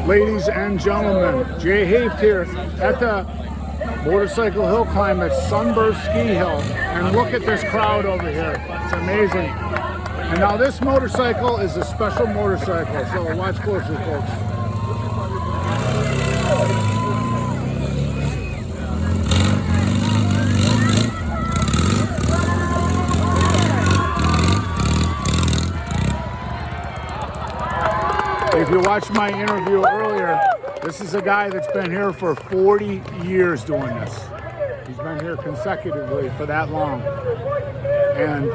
Ladies and gentlemen, Jay Haft here at the motorcycle hill climb at Sunburst Ski Hill. And look at this crowd over here. It's amazing. And now this motorcycle is a special motorcycle, so watch closely, folks. If you watched my interview earlier, this is a guy that's been here for 40 years doing this. He's been here consecutively for that long. And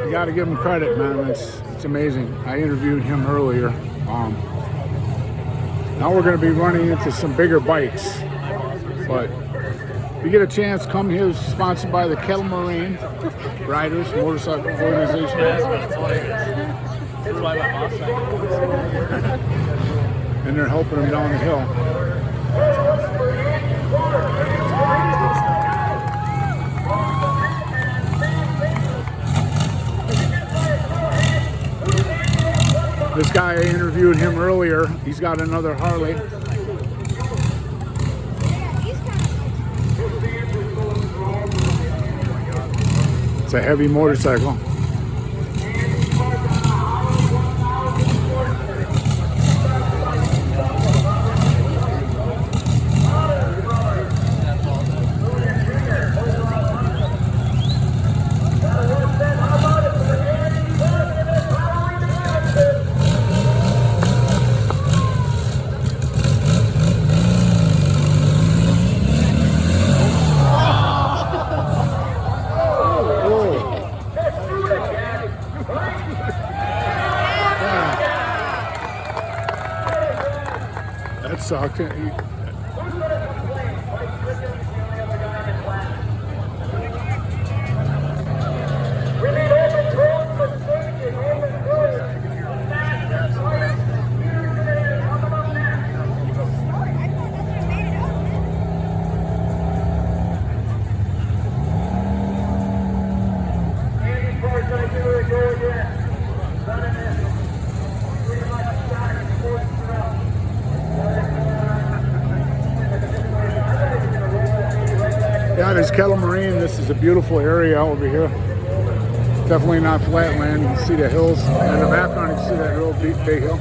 you got to give him credit, man. It's amazing. I interviewed him earlier. Now we're going to be running into some bigger bikes. But if you get a chance, come here. It's sponsored by the Kettle Moraine Riders Motorcycle Organization. And they're helping him down the hill. This guy, I interviewed him earlier. He's got another Harley. It's a heavy motorcycle. That sucked. Yeah, there's Kettle Moraine. This is a beautiful area over here. Definitely not flatland. You can see the hills. And in the background, you can see that real big hill.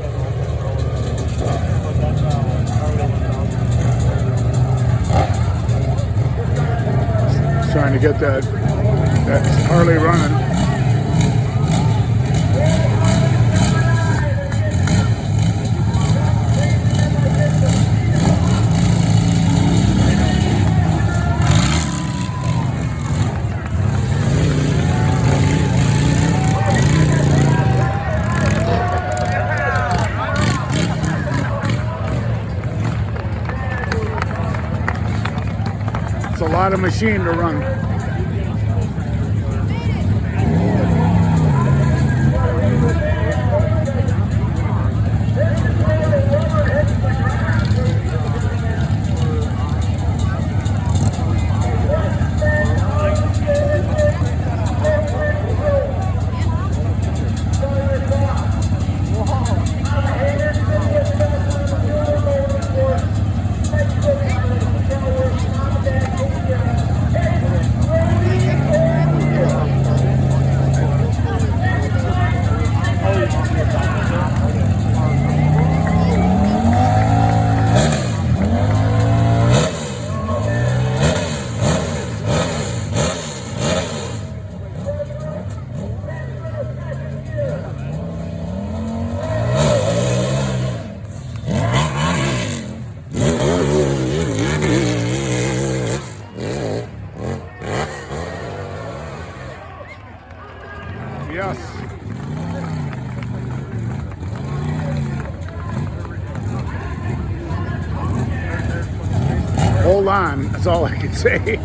Just trying to get that Harley running. It's a lot of machine to run. Yes. Hold on, that's all I can say.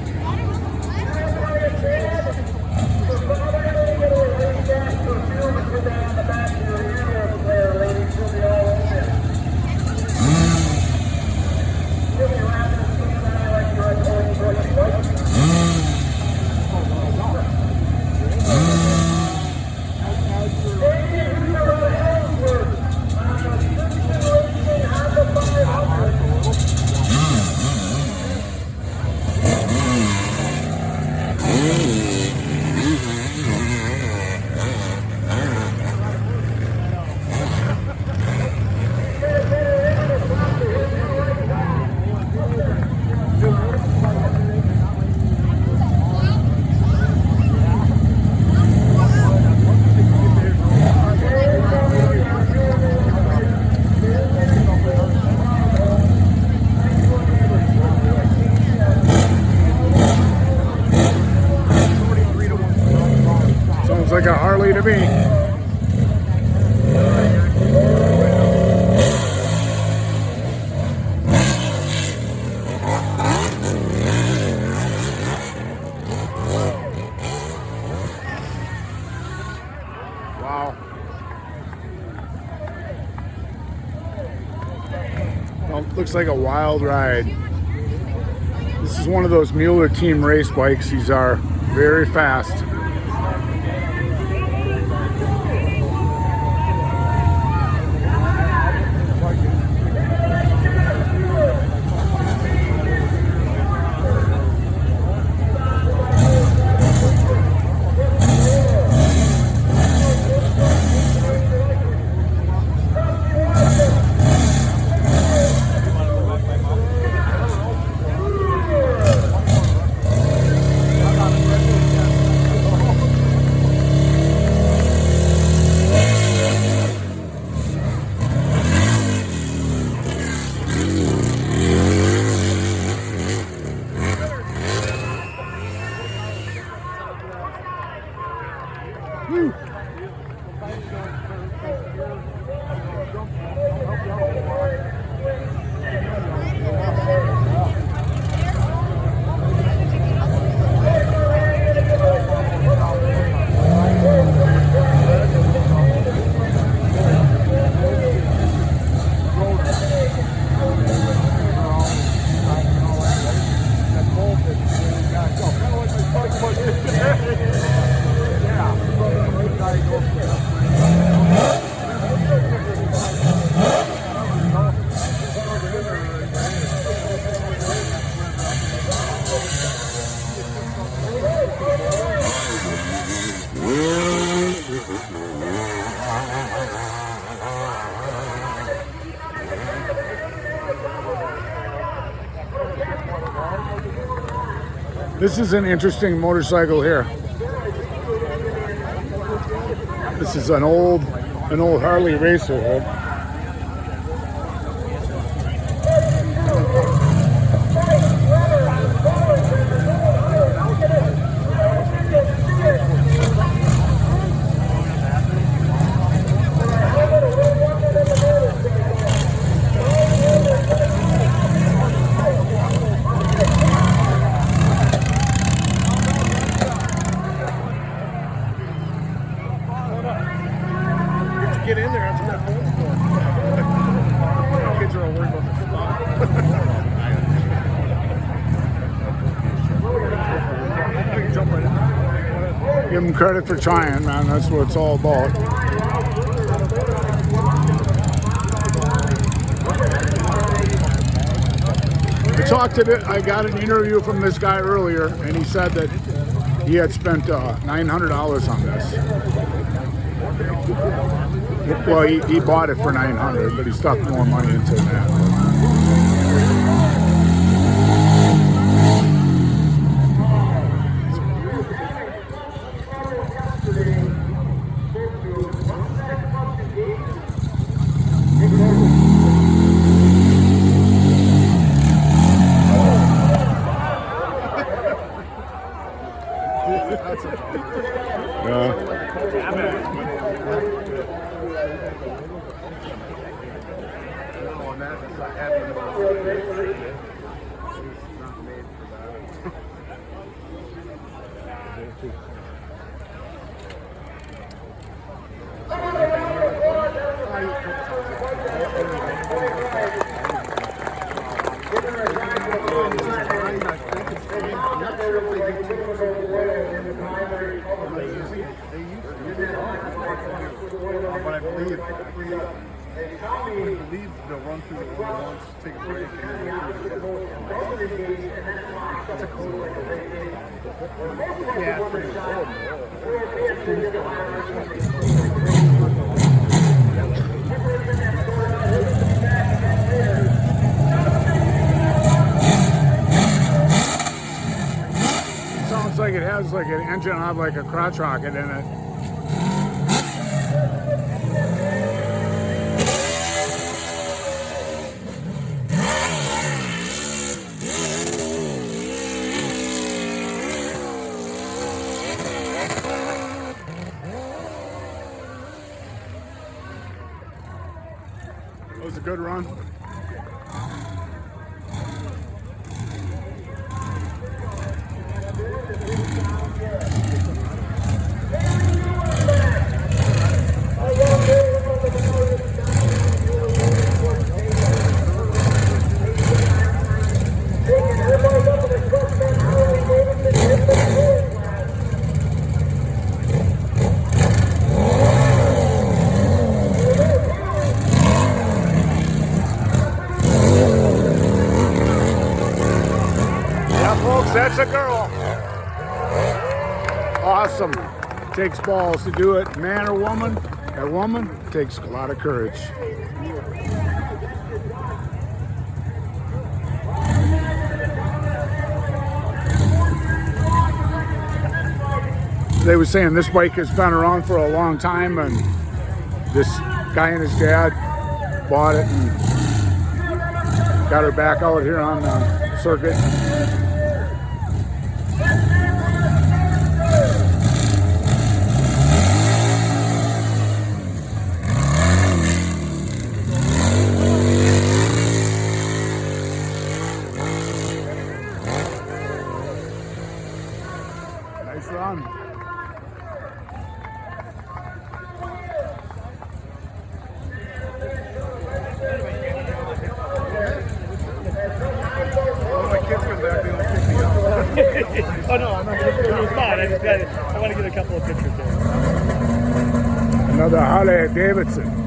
looks like a wild ride. This is one of those Mueller team race bikes. These are very fast. This is an interesting motorcycle here. This is an old Harley racer head. Get in there, that's what that phone's for. Kids are all worried about the jump right in. Give them credit for trying, man. That's what it's all about. I got an interview from this guy earlier, and he said that he had spent $900 on this. Well, he bought it for $900, but he stuck more money into that. But I believe they'll run through the once, take a break, and then that's a cool way. Yeah, it's pretty It sounds like it has like an engine on like a crotch rocket in it. That was a good run. That's a girl. Awesome. Takes balls to do it, man or woman. That woman takes a lot of courage. They were saying this bike has been around for a long time, and this guy and his dad bought it and got her back out here on the circuit. Nice run. Oh no, I'm not going to put it in the spot. I want to get a couple of pictures there. Another Harley Davidson.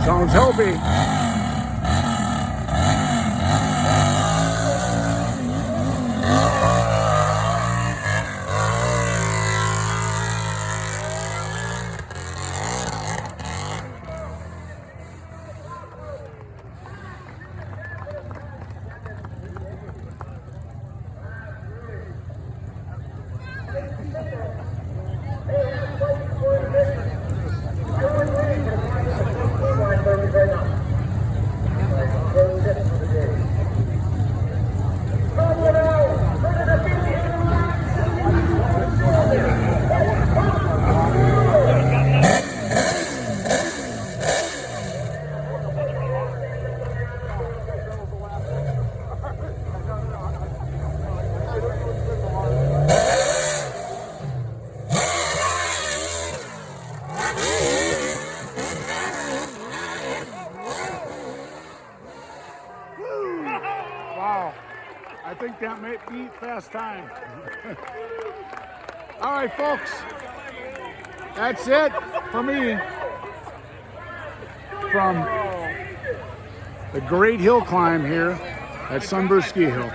Sounds healthy. Wow, I think that may beat fast time. All right, folks, that's it for me from the great hill climb here at Sunburst Ski Hill.